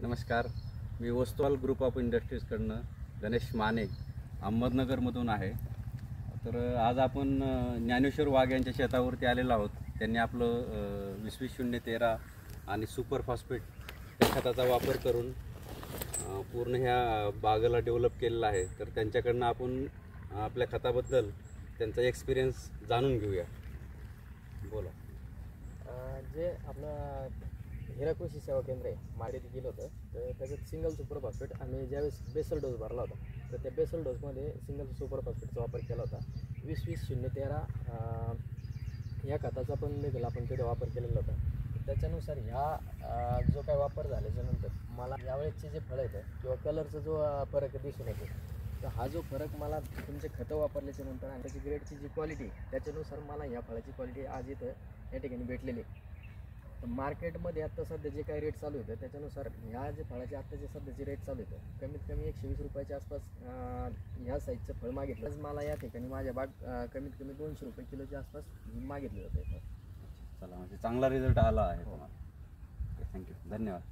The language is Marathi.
नमस्कार, मी वस्तुवाल ग्रुप ऑफ इंडस्ट्रीजकडनं गणेश माने अहमदनगरमधून आहे. तर आज आपण ज्ञानेश्वर वाघ यांच्या शेतावरती आलेलो आहोत. त्यांनी आपलं 20-20-13 आणि सुपर फॉस्फेट या खताचा वापर करून पूर्ण ह्या बागेला डेव्हलप केलेला आहे. तर त्यांच्याकडनं आपण आपल्या खताबद्दल त्यांचा एक्सपिरियन्स जाणून घेऊया. बोला. जे आपलं हिरा कृषी सेवा केंद्र आहे मारेत गेलं होतं, तर त्याच्यात सिंगल सुपर फॉस्फेट आम्ही ज्यावेळेस बेसल डोस भरला होता, तर त्या बेसल डोसमध्ये सिंगल सुपर फॉस्फेटचा वापर केला होता. 20-20-0-13 या खताचा पण लेखल आपण तिथे वापर केलेला होता. त्याच्यानुसार ह्या जो काय वापर झाल्याच्यानंतर मला यावेळेसचे जे फळं येतं किंवा कलरचा जो फरक दिसून येतो, तर हा जो फरक मला तुमचे खतं वापरल्याच्यानंतर आणि त्याची ग्रेडची जी क्वालिटी त्याच्यानुसार मला ह्या फळाची क्वालिटी आज इथं या ठिकाणी भेटलेली. तर मार्केटमध्ये आत्ता सध्या जे काही रेट चालू होतं त्याच्यानुसार ह्या जे फळाचे आत्ताचे सध्याचे रेट चालू होतं, कमीत कमी 120 रुपयाच्या आसपास ह्या साईजचं फळ मागितलं. आज मला या ठिकाणी माझ्या बाग कमीत कमी 200 रुपये किलोच्या आसपास मागितलं जातं. चला, म्हणजे चांगला रिझल्ट आला आहे तुम्हाला. थँक्यू, धन्यवाद.